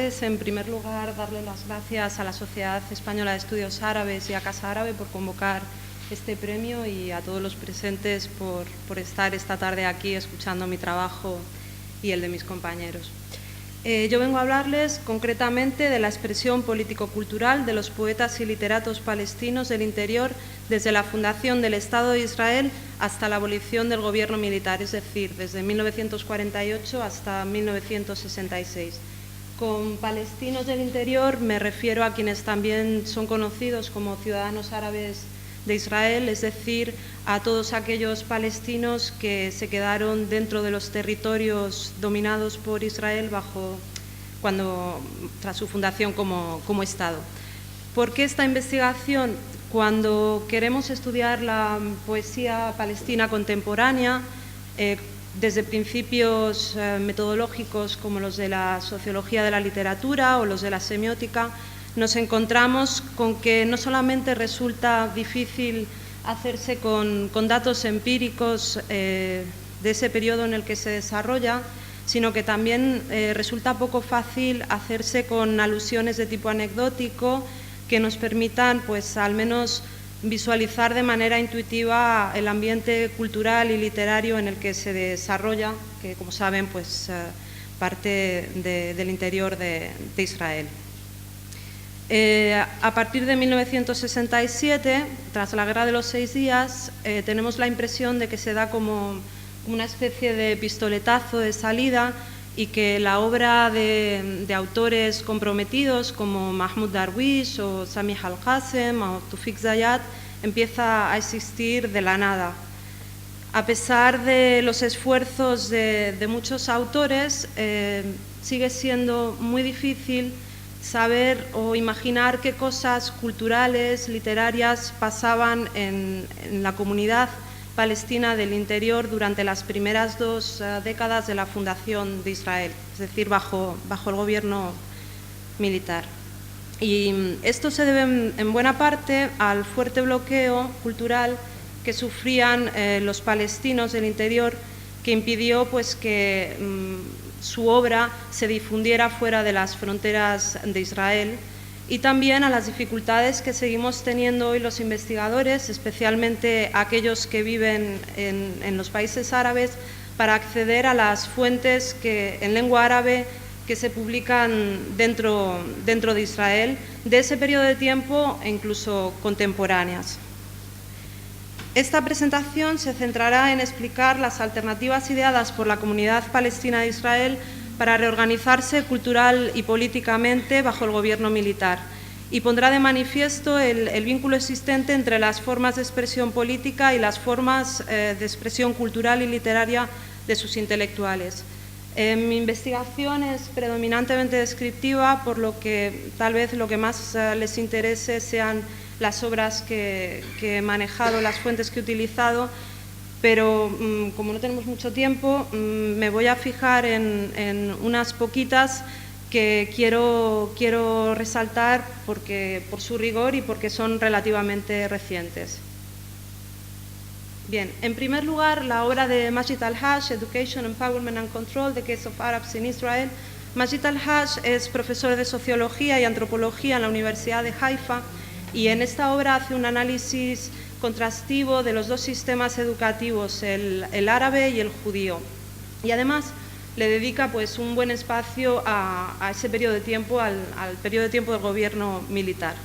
antes, en primer lugar, darle las gracias a la Sociedad Española de Estudios Árabes y a Casa Árabe por convocar este premio y a todos los presentes por estar esta tarde aquí escuchando mi trabajo y el de mis compañeros. Yo vengo a hablarles concretamente de la expresión político-cultural de los poetas y literatos palestinos del interior desde la fundación del Estado de Israel hasta la abolición del gobierno militar, es decir, desde 1948 hasta 1966. Con palestinos del interior me refiero a quienes también son conocidos como ciudadanos árabes de Israel, es decir, a todos aquellos palestinos que se quedaron dentro de los territorios dominados por Israel tras su fundación como Estado. ¿Por qué esta investigación? Cuando queremos estudiar la poesía palestina contemporánea, desde principios metodológicos como los de la sociología de la literatura o los de la semiótica, nos encontramos con que no solamente resulta difícil hacerse con datos empíricos de ese periodo en el que se desarrolla, sino que también resulta poco fácil hacerse con alusiones de tipo anecdótico que nos permitan, pues, al menos visualizar de manera intuitiva el ambiente cultural y literario en el que se desarrolla, que, como saben, pues, parte del interior de Israel. A partir de 1967, tras la Guerra de los 6 días, tenemos la impresión de que se da como una especie de pistoletazo de salida y que la obra de autores comprometidos como Mahmoud Darwish o Sami Al-Qassem o Tawfiq Zayat empieza a existir de la nada. A pesar de los esfuerzos de muchos autores, sigue siendo muy difícil saber o imaginar qué cosas culturales, literarias pasaban en la comunidad palestina del interior durante las primeras 2 décadas de la fundación de Israel, es decir, bajo el gobierno militar. Y esto se debe en buena parte al fuerte bloqueo cultural que sufrían los palestinos del interior, que impidió, pues, que su obra se difundiera fuera de las fronteras de Israel, y también a las dificultades que seguimos teniendo hoy los investigadores, especialmente aquellos que viven en los países árabes, para acceder a las fuentes en lengua árabe que se publican dentro de Israel, de ese periodo de tiempo e incluso contemporáneas. Esta presentación se centrará en explicar las alternativas ideadas por la comunidad palestina de Israel para reorganizarse cultural y políticamente bajo el gobierno militar, y pondrá de manifiesto el vínculo existente entre las formas de expresión política y las formas de expresión cultural y literaria de sus intelectuales. Mi investigación es predominantemente descriptiva, por lo que tal vez lo que más les interese sean las obras que he manejado, las fuentes que he utilizado, pero como no tenemos mucho tiempo, me voy a fijar en unas poquitas que quiero resaltar por su rigor y porque son relativamente recientes. Bien, en primer lugar, la obra de Majid Al-Haj, Education, Empowerment and Control, The Case of Arabs in Israel. Majid Al-Haj es profesor de Sociología y Antropología en la Universidad de Haifa, y en esta obra hace un análisis contrastivo de los 2 sistemas educativos, el árabe y el judío. Y además le dedica, pues, un buen espacio a ese periodo de tiempo, al periodo de tiempo del gobierno militar.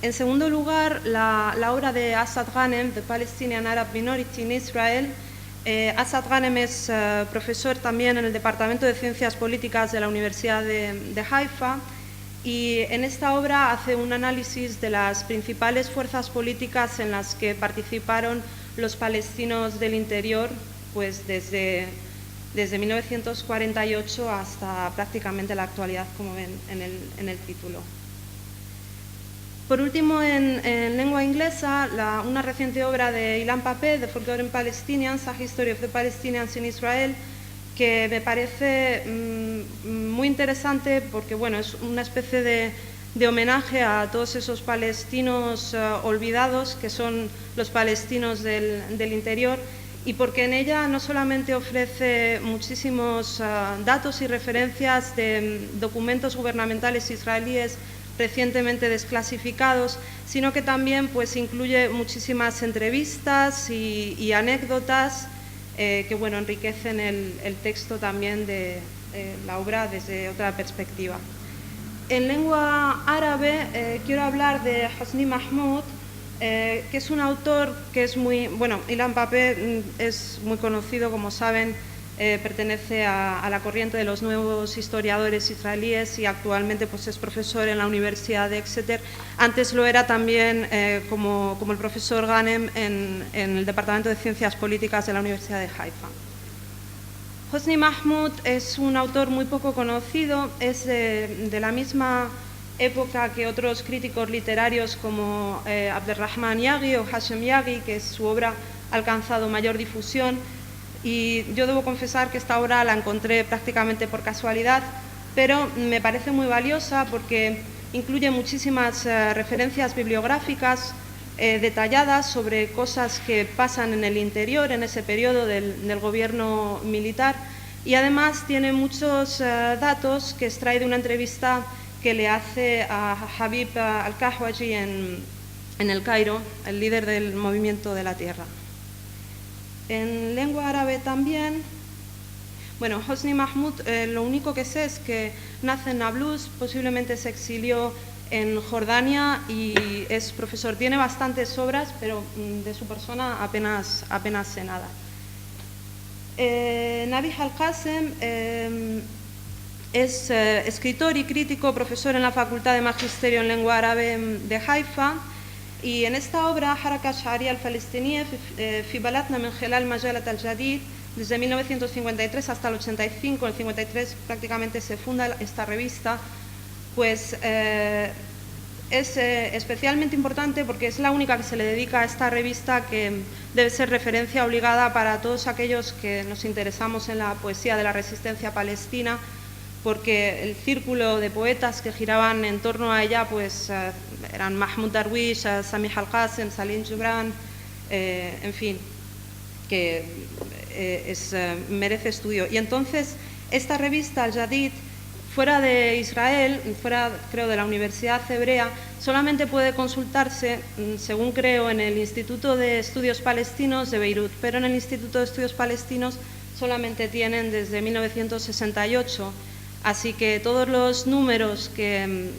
En segundo lugar, la obra de Asad Ghanem, The Palestinian Arab Minority in Israel. Asad Ghanem es profesor también en el Departamento de Ciencias Políticas de la Universidad de Haifa, y en esta obra hace un análisis de las principales fuerzas políticas en las que participaron los palestinos del interior, pues desde 1948 hasta prácticamente la actualidad, como ven en el título. Por último, en lengua inglesa, una reciente obra de Ilan Pappé, The Forgotten Palestinians, A History of the Palestinians in Israel, que me parece muy interesante porque, bueno, es una especie de homenaje a todos esos palestinos olvidados, que son los palestinos del interior, y porque en ella no solamente ofrece muchísimos datos y referencias de documentos gubernamentales israelíes recientemente desclasificados, sino que también pues, incluye muchísimas entrevistas y anécdotas que bueno, enriquecen el texto también de la obra desde otra perspectiva. En lengua árabe quiero hablar de Hosni Mahmoud, que es un autor que es muy... Bueno, Ilan Pappé es muy conocido, como saben, pertenece a la corriente de los nuevos historiadores israelíes y actualmente pues, es profesor en la Universidad de Exeter. Antes lo era también como el profesor Ghanem en el Departamento de Ciencias Políticas de la Universidad de Haifa. Hosni Mahmoud es un autor muy poco conocido, es de la misma época que otros críticos literarios como Abdelrahman Yaghi o Hashem Yaghi, que su obra ha alcanzado mayor difusión. Y yo debo confesar que esta obra la encontré prácticamente por casualidad, pero me parece muy valiosa porque incluye muchísimas referencias bibliográficas detalladas sobre cosas que pasan en el interior, en ese periodo del gobierno militar, y además tiene muchos datos que extrae de una entrevista que le hace a Habib al-Kahwaji en el Cairo, el líder del Movimiento de la Tierra. En lengua árabe también, bueno, Hosni Mahmoud, lo único que sé es que nace en Nablus, posiblemente se exilió en Jordania y es profesor. Tiene bastantes obras, pero de su persona apenas sé nada. Nabih al-Qassem es escritor y crítico, profesor en la Facultad de Magisterio en Lengua Árabe de Haifa. Y en esta obra, Haraka Sha'ariya al-Falistiniya fi Baladna min Khilal Majalat al-Jadid, desde 1953 hasta el 85, en el 53 prácticamente se funda esta revista, pues es especialmente importante porque es la única que se le dedica a esta revista, que debe ser referencia obligada para todos aquellos que nos interesamos en la poesía de la resistencia palestina, porque el círculo de poetas que giraban en torno a ella pues, eran Mahmoud Darwish, Samih al-Qassem, Salim Gibran, en fin, que merece estudio. Y entonces esta revista, Al-Jadid, fuera de Israel, fuera creo de la Universidad Hebrea, solamente puede consultarse, según creo, en el Instituto de Estudios Palestinos de Beirut, pero en el Instituto de Estudios Palestinos solamente tienen desde 1968. Así que todos los números que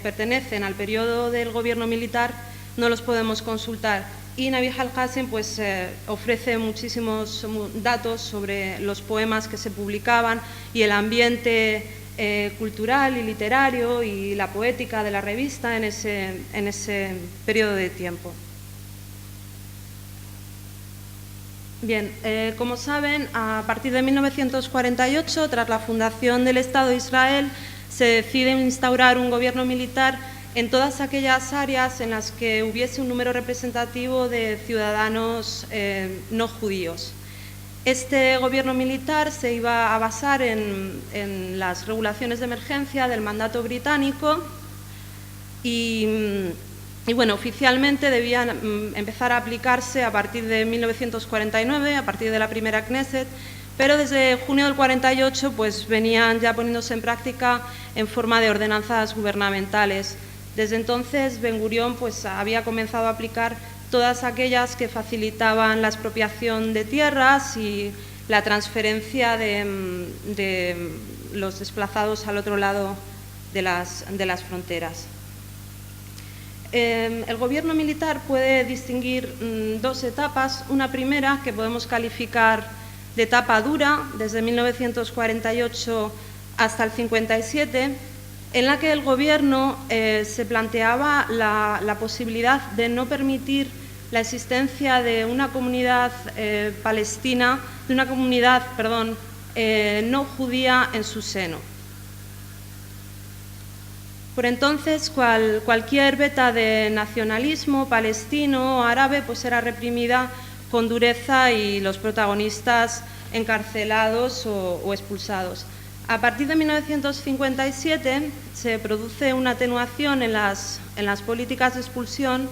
pertenecen al periodo del gobierno militar no los podemos consultar. Y Nabih al-Qassem pues, ofrece muchísimos datos sobre los poemas que se publicaban y el ambiente cultural y literario y la poética de la revista en ese periodo de tiempo. Bien, como saben, a partir de 1948, tras la fundación del Estado de Israel, se decide instaurar un gobierno militar en todas aquellas áreas en las que hubiese un número representativo de ciudadanos no judíos. Este gobierno militar se iba a basar en las regulaciones de emergencia del mandato británico y bueno, oficialmente debían empezar a aplicarse a partir de 1949, a partir de la primera Knesset, pero desde junio del 48 pues, venían ya poniéndose en práctica en forma de ordenanzas gubernamentales. Desde entonces Ben-Gurión pues, había comenzado a aplicar todas aquellas que facilitaban la expropiación de tierras y la transferencia de los desplazados al otro lado de las fronteras. El gobierno militar puede distinguir dos etapas. Una primera, que podemos calificar de etapa dura, desde 1948 hasta el 57, en la que el gobierno se planteaba la posibilidad de no permitir la existencia de una comunidad palestina, de una comunidad, no judía en su seno. Por entonces, cualquier veta de nacionalismo palestino o árabe pues era reprimida con dureza y los protagonistas encarcelados o expulsados. A partir de 1957 se produce una atenuación en las políticas de expulsión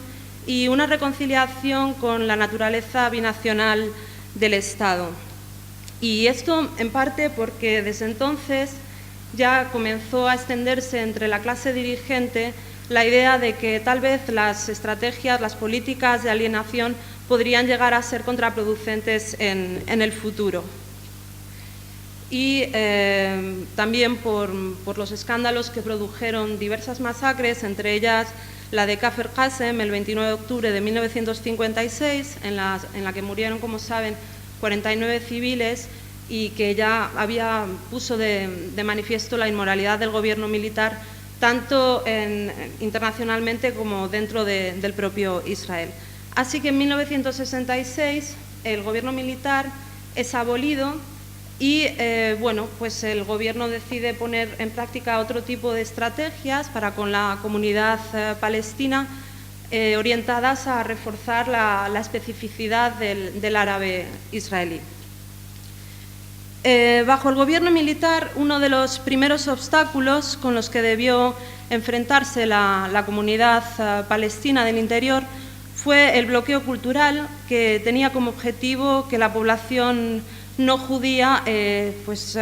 y una reconciliación con la naturaleza binacional del Estado. Y esto en parte porque desde entonces ya comenzó a extenderse entre la clase dirigente la idea de que tal vez las estrategias, las políticas de alienación podrían llegar a ser contraproducentes en el futuro. Y también por los escándalos que produjeron diversas masacres, entre ellas la de Kafr Qasem el 29 de octubre de 1956, en la que murieron, como saben, 49 civiles, y que ya puso de manifiesto la inmoralidad del gobierno militar, tanto internacionalmente como dentro del propio Israel. Así que en 1966 el gobierno militar es abolido y pues el gobierno decide poner en práctica otro tipo de estrategias para con la comunidad palestina, orientadas a reforzar la especificidad del árabe israelí. Bajo el gobierno militar, uno de los primeros obstáculos con los que debió enfrentarse la comunidad palestina del interior fue el bloqueo cultural, que tenía como objetivo que la población no judía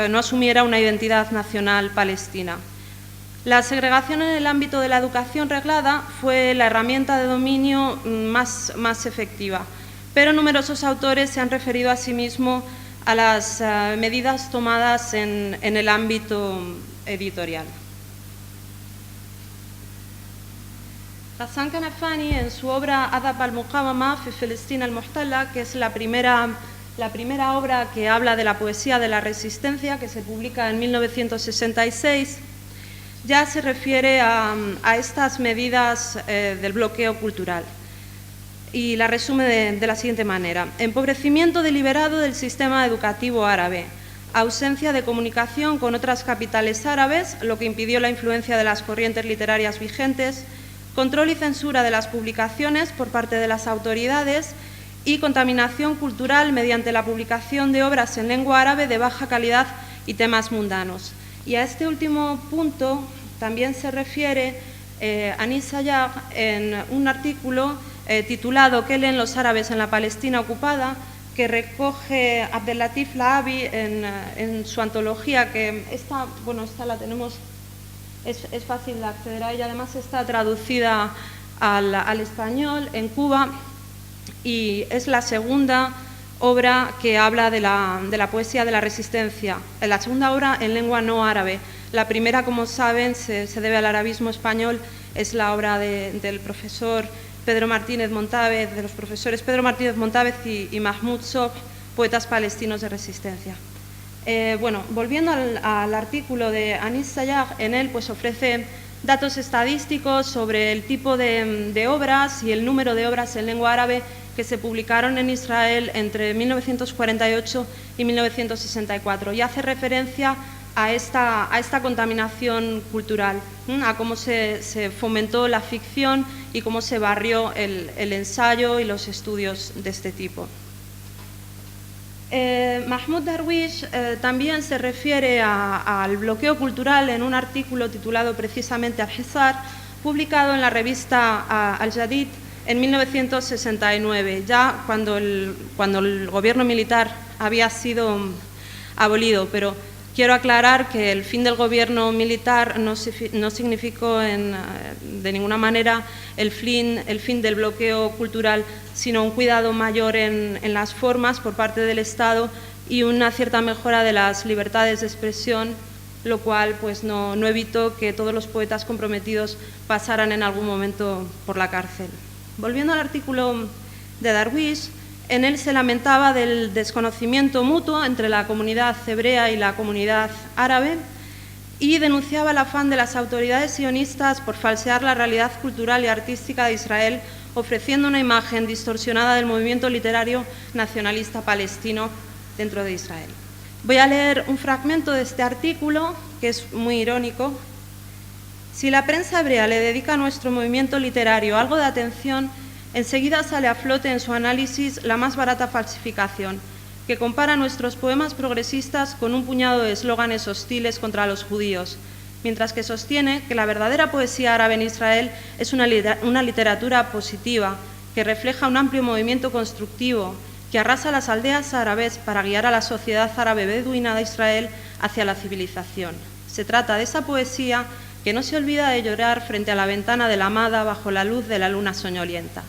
no asumiera una identidad nacional palestina. La segregación en el ámbito de la educación reglada fue la herramienta de dominio más efectiva, pero numerosos autores se han referido asimismo a las medidas tomadas en el ámbito editorial. Ghassan Kanafani, en su obra Adab al-Muqawama fi Filistin al-Muhtalla, que es la primera obra que habla de la poesía de la resistencia, que se publica en 1966, ya se refiere a estas medidas del bloqueo cultural. Y la resume de la siguiente manera: empobrecimiento deliberado del sistema educativo árabe, ausencia de comunicación con otras capitales árabes, lo que impidió la influencia de las corrientes literarias vigentes, control y censura de las publicaciones por parte de las autoridades y contaminación cultural mediante la publicación de obras en lengua árabe de baja calidad y temas mundanos. Y a este último punto también se refiere Anis Sayagh en un artículo titulado ¿Qué leen los árabes en la Palestina ocupada?, que recoge Abdellatif Lahabi en su antología, que esta la tenemos, es fácil de acceder a ella, además está traducida al español en Cuba, y es la segunda obra que habla de la poesía de la resistencia, la segunda obra en lengua no árabe. La primera, como saben, se debe al arabismo español, es la obra del profesor Pedro Martínez Montávez, de los profesores Pedro Martínez Montávez y Mahmoud Sobh, poetas palestinos de resistencia. Volviendo al artículo de Anis Sayagh, en él ofrece datos estadísticos sobre el tipo de obras y el número de obras en lengua árabe que se publicaron en Israel entre 1948 y 1964, y hace referencia a esta contaminación cultural, a cómo se fomentó la ficción y cómo se barrió el ensayo y los estudios de este tipo. Mahmoud Darwish también se refiere al bloqueo cultural en un artículo titulado precisamente Al-Hizar, publicado en la revista Al-Jadid en 1969, ya cuando el gobierno militar había sido abolido, pero quiero aclarar que el fin del gobierno militar no significó de ninguna manera el fin del bloqueo cultural, sino un cuidado mayor en las formas por parte del Estado y una cierta mejora de las libertades de expresión, lo cual no evitó que todos los poetas comprometidos pasaran en algún momento por la cárcel. Volviendo al artículo de Darwish, en él se lamentaba del desconocimiento mutuo entre la comunidad hebrea y la comunidad árabe y denunciaba el afán de las autoridades sionistas por falsear la realidad cultural y artística de Israel, ofreciendo una imagen distorsionada del movimiento literario nacionalista palestino dentro de Israel. Voy a leer un fragmento de este artículo, que es muy irónico. Si la prensa hebrea le dedica a nuestro movimiento literario algo de atención, enseguida sale a flote en su análisis la más barata falsificación, que compara nuestros poemas progresistas con un puñado de eslóganes hostiles contra los judíos, mientras que sostiene que la verdadera poesía árabe en Israel es una literatura positiva, que refleja un amplio movimiento constructivo, que arrasa las aldeas árabes para guiar a la sociedad árabe beduina de Israel hacia la civilización. Se trata de esa poesía que no se olvida de llorar frente a la ventana de la amada bajo la luz de la luna soñolienta.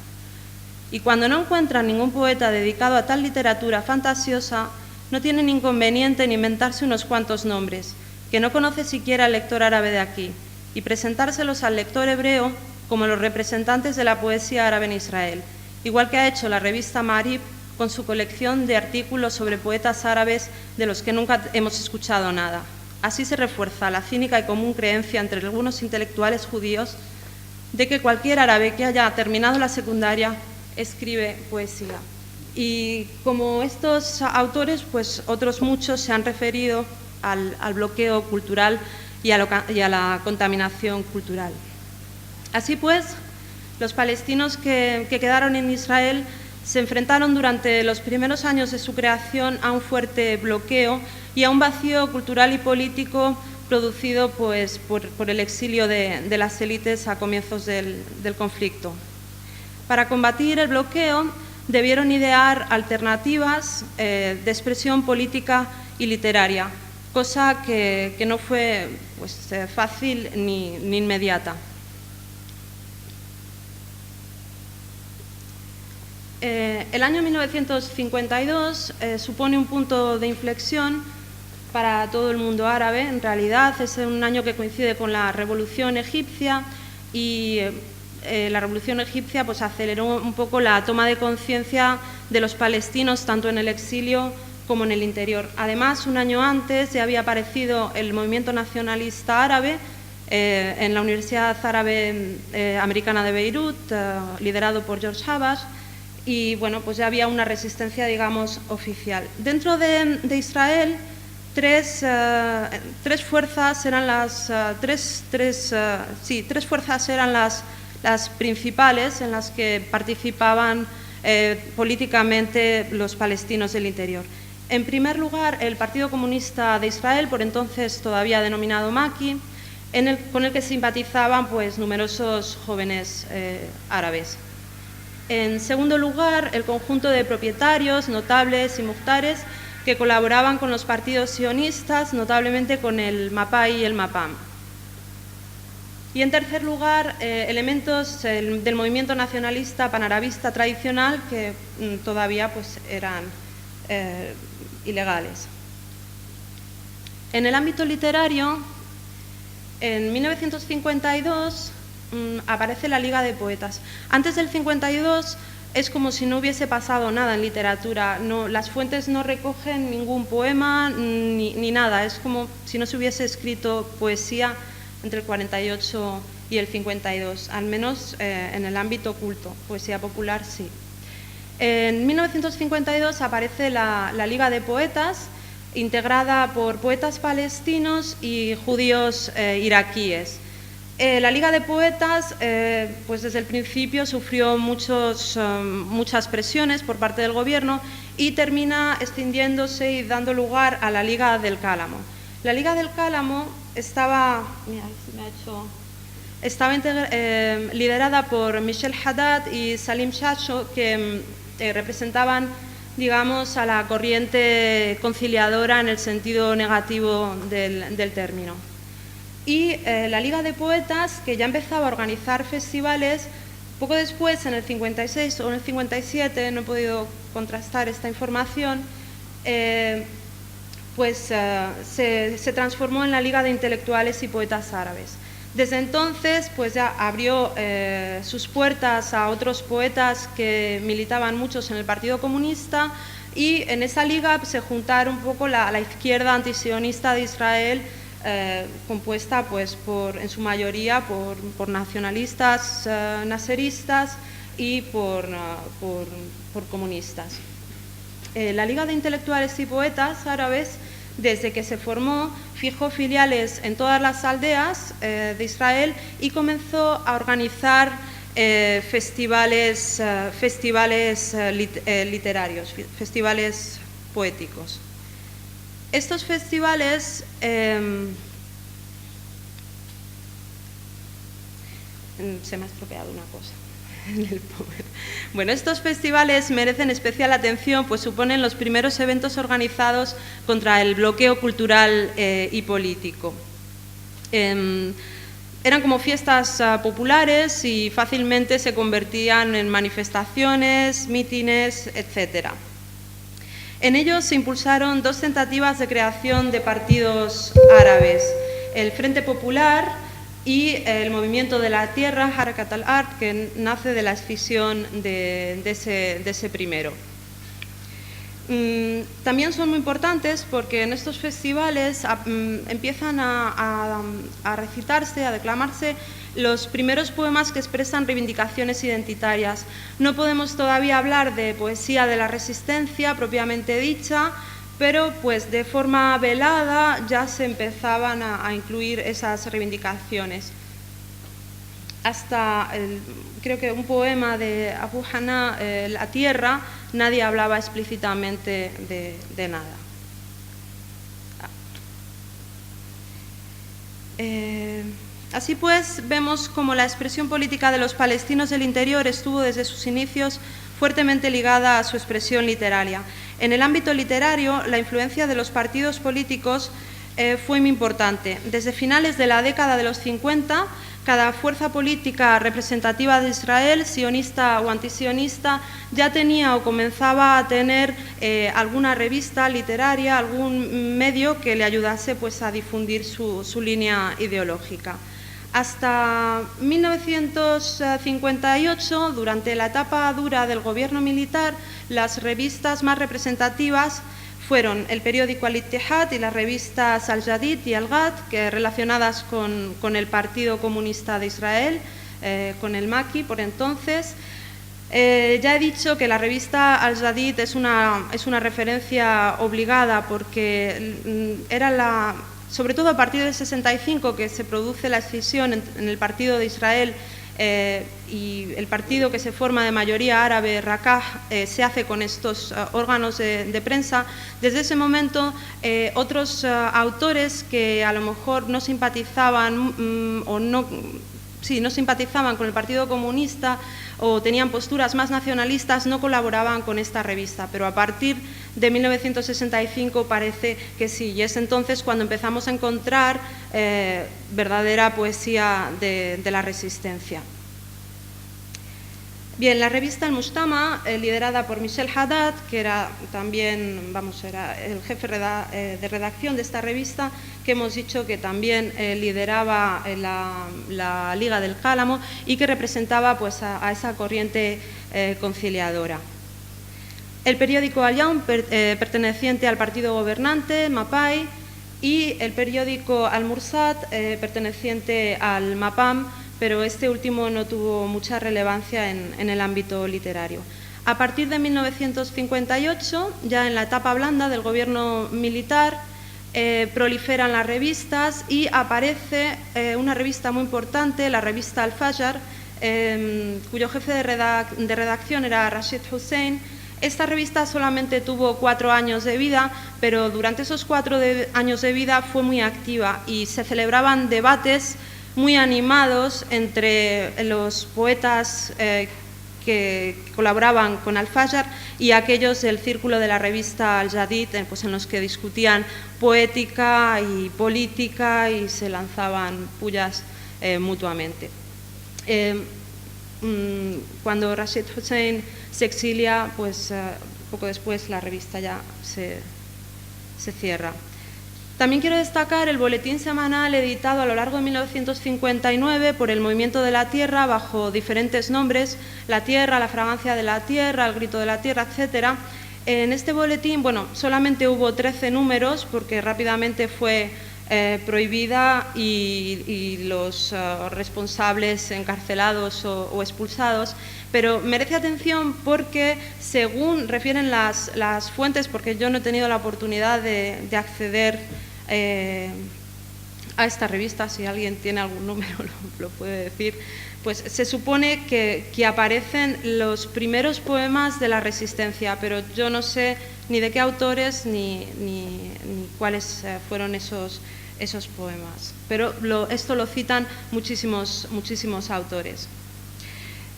Y cuando no encuentran ningún poeta dedicado a tal literatura fantasiosa, no tienen inconveniente en inventarse unos cuantos nombres, que no conoce siquiera el lector árabe de aquí, y presentárselos al lector hebreo como los representantes de la poesía árabe en Israel, igual que ha hecho la revista Ma'arif con su colección de artículos sobre poetas árabes de los que nunca hemos escuchado nada. Así se refuerza la cínica y común creencia entre algunos intelectuales judíos de que cualquier árabe que haya terminado la secundaria escribe poesía. Y como estos autores, pues otros muchos se han referido al bloqueo cultural y a la contaminación cultural. Así pues, los palestinos que quedaron en Israel se enfrentaron durante los primeros años de su creación a un fuerte bloqueo y a un vacío cultural y político producido pues, por el exilio de las élites a comienzos del conflicto. Para combatir el bloqueo debieron idear alternativas de expresión política y literaria, cosa que no fue pues, fácil ni inmediata. El año 1952 supone un punto de inflexión para todo el mundo árabe. En realidad es un año que coincide con la Revolución Egipcia y la Revolución Egipcia pues, aceleró un poco la toma de conciencia de los palestinos tanto en el exilio como en el interior. Además, un año antes ya había aparecido el movimiento nacionalista árabe en la Universidad Árabe Americana de Beirut, liderado por George Habash, y bueno, pues ya había una resistencia, digamos, oficial. Dentro de Israel, tres fuerzas eran las principales en las que participaban políticamente los palestinos del interior. En primer lugar, el Partido Comunista de Israel, por entonces todavía denominado Maki, con el que simpatizaban pues, numerosos jóvenes árabes. En segundo lugar, el conjunto de propietarios, notables y muhtares que colaboraban con los partidos sionistas, notablemente con el Mapai y el Mapam. Y en tercer lugar, elementos del movimiento nacionalista panarabista tradicional que todavía pues, eran ilegales. En el ámbito literario, en 1952 aparece la Liga de Poetas. Antes del 52 es como si no hubiese pasado nada en literatura. Las fuentes no recogen ningún poema ni nada. Es como si no se hubiese escrito poesía entre el 48 y el 52, al menos en el ámbito culto. Poesía popular sí. En 1952 aparece la Liga de Poetas, integrada por poetas palestinos y judíos iraquíes. La Liga de Poetas, pues desde el principio sufrió muchas presiones por parte del gobierno y termina extinguiéndose y dando lugar a la Liga del Cálamo. La Liga del Cálamo estaba liderada por Michel Haddad y Salim Chacho, que representaban, digamos, a la corriente conciliadora en el sentido negativo del término. Y la Liga de Poetas, que ya empezaba a organizar festivales, poco después, en el 56 o en el 57, no he podido contrastar esta información, se transformó en la Liga de Intelectuales y Poetas Árabes. Desde entonces, pues ya abrió sus puertas a otros poetas que militaban muchos en el Partido Comunista, y en esa liga se juntaron un poco la izquierda antisionista de Israel, compuesta pues, en su mayoría por nacionalistas naseristas y por comunistas. La Liga de Intelectuales y Poetas Árabes, desde que se formó, fijó filiales en todas las aldeas de Israel y comenzó a organizar festivales literarios, festivales poéticos. Estos festivales se me ha estropeado una cosa. Bueno, estos festivales merecen especial atención, pues suponen los primeros eventos organizados contra el bloqueo cultural y político. Eran como fiestas populares y fácilmente se convertían en manifestaciones, mítines, etc. En ellos se impulsaron dos tentativas de creación de partidos árabes, el Frente Popular y el Movimiento de la Tierra, Harakat al-Ard, que nace de la escisión de ese primero. También son muy importantes porque en estos festivales empiezan a recitarse, a declamarse los primeros poemas que expresan reivindicaciones identitarias. No podemos todavía hablar de poesía de la resistencia propiamente dicha, pero pues de forma velada ya se empezaban a incluir esas reivindicaciones. Hasta, creo que un poema de Abu Hana, La Tierra, nadie hablaba explícitamente de nada. Así pues, vemos cómo la expresión política de los palestinos del interior estuvo desde sus inicios fuertemente ligada a su expresión literaria. En el ámbito literario, la influencia de los partidos políticos fue muy importante. Desde finales de la década de los 50, cada fuerza política representativa de Israel, sionista o antisionista, ya tenía o comenzaba a tener alguna revista literaria, algún medio que le ayudase pues, a difundir su línea ideológica. Hasta 1958, durante la etapa dura del gobierno militar, las revistas más representativas fueron el periódico Al-Ittihad y las revistas Al-Jadid y Al-Gad, que relacionadas con el Partido Comunista de Israel, con el Maki por entonces. Ya he dicho que la revista Al-Jadid es una referencia obligada porque era sobre todo a partir del 65 que se produce la escisión en el Partido de Israel y el partido que se forma de mayoría árabe, Rakah, se hace con estos órganos de prensa. Desde ese momento, otros autores que a lo mejor no simpatizaban no simpatizaban con el Partido Comunista o tenían posturas más nacionalistas, no colaboraban con esta revista, pero a partir de 1965 parece que sí, y es entonces cuando empezamos a encontrar verdadera poesía de la resistencia. Bien, la revista El Mujtama, liderada por Michel Haddad, que era también, era el jefe de redacción de esta revista, que hemos dicho que también lideraba la Liga del Cálamo y que representaba pues, a esa corriente conciliadora. El periódico Al-Yawm, perteneciente al partido gobernante, Mapai, y el periódico Al-Mursat, perteneciente al Mapam, pero este último no tuvo mucha relevancia en el ámbito literario. A partir de 1958, ya en la etapa blanda del gobierno militar, proliferan las revistas y aparece una revista muy importante, la revista Al-Fajr, cuyo jefe de redacción era Rashid Hussein. Esta revista solamente tuvo 4 años de vida, pero durante esos 4 años de vida fue muy activa y se celebraban debates muy animados entre los poetas que colaboraban con Al-Fajr y aquellos del círculo de la revista Al-Jadid, pues en los que discutían poética y política y se lanzaban pullas mutuamente. Cuando Rashid Hussein se exilia, pues poco después la revista ya se cierra. También quiero destacar el boletín semanal editado a lo largo de 1959 por el Movimiento de la Tierra bajo diferentes nombres, La Tierra, La Fragancia de la Tierra, El Grito de la Tierra, etc. En este boletín, solamente hubo 13 números porque rápidamente fue prohibida y los responsables encarcelados o expulsados, pero merece atención porque, según refieren las fuentes, porque yo no he tenido la oportunidad de acceder a esta revista, si alguien tiene algún número lo puede decir, pues se supone que aparecen los primeros poemas de la resistencia, pero yo no sé ni de qué autores ni cuáles fueron esos poemas, pero esto lo citan muchísimos autores.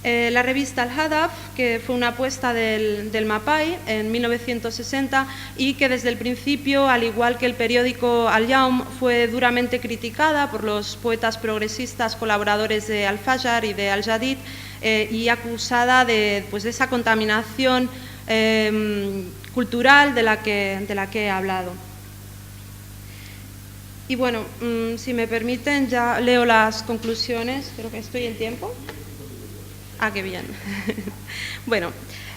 La revista Al-Hadaf, que fue una apuesta del Mapai en 1960 y que desde el principio, al igual que el periódico Al-Yaum, fue duramente criticada por los poetas progresistas colaboradores de Al-Fajr y de Al-Jadid y acusada de esa contaminación cultural de la que he hablado. Y bueno, si me permiten, ya leo las conclusiones. Creo que estoy en tiempo. Ah, qué bien. Bueno,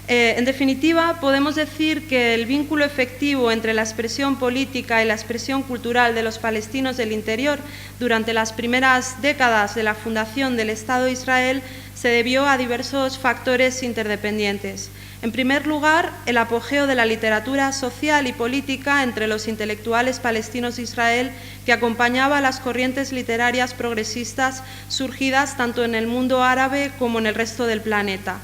en definitiva, podemos decir que el vínculo efectivo entre la expresión política y la expresión cultural de los palestinos del interior durante las primeras décadas de la fundación del Estado de Israel se debió a diversos factores interdependientes. En primer lugar, el apogeo de la literatura social y política entre los intelectuales palestinos de Israel que acompañaba a las corrientes literarias progresistas surgidas tanto en el mundo árabe como en el resto del planeta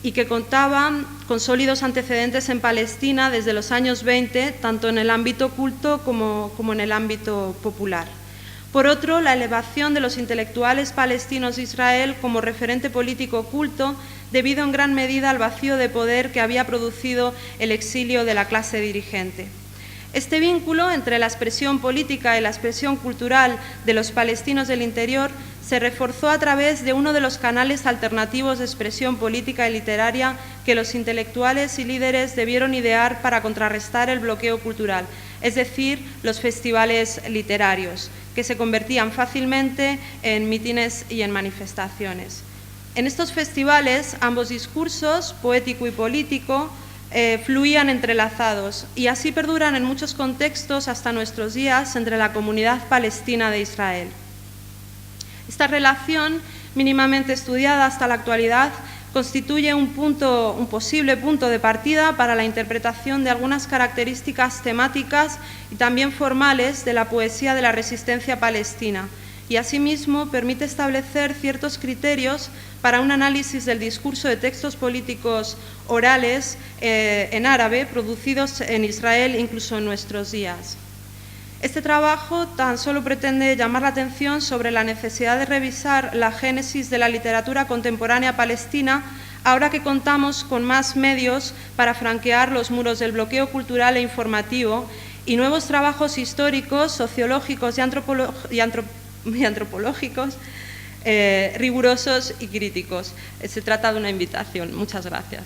y que contaban con sólidos antecedentes en Palestina desde los años 20, tanto en el ámbito culto como en el ámbito popular. Por otro, la elevación de los intelectuales palestinos de Israel como referente político culto, debido en gran medida al vacío de poder que había producido el exilio de la clase dirigente. Este vínculo entre la expresión política y la expresión cultural de los palestinos del interior se reforzó a través de uno de los canales alternativos de expresión política y literaria que los intelectuales y líderes debieron idear para contrarrestar el bloqueo cultural, es decir, los festivales literarios, que se convertían fácilmente en mítines y en manifestaciones. En estos festivales, ambos discursos, poético y político, fluían entrelazados y así perduran en muchos contextos hasta nuestros días entre la comunidad palestina de Israel. Esta relación, mínimamente estudiada hasta la actualidad, constituye un posible punto de partida para la interpretación de algunas características temáticas y también formales de la poesía de la resistencia palestina, y asimismo permite establecer ciertos criterios para un análisis del discurso de textos políticos orales en árabe producidos en Israel incluso en nuestros días. Este trabajo tan solo pretende llamar la atención sobre la necesidad de revisar la génesis de la literatura contemporánea palestina ahora que contamos con más medios para franquear los muros del bloqueo cultural e informativo y nuevos trabajos históricos, sociológicos y antropológicos rigurosos y críticos. Se trata de una invitación. Muchas gracias.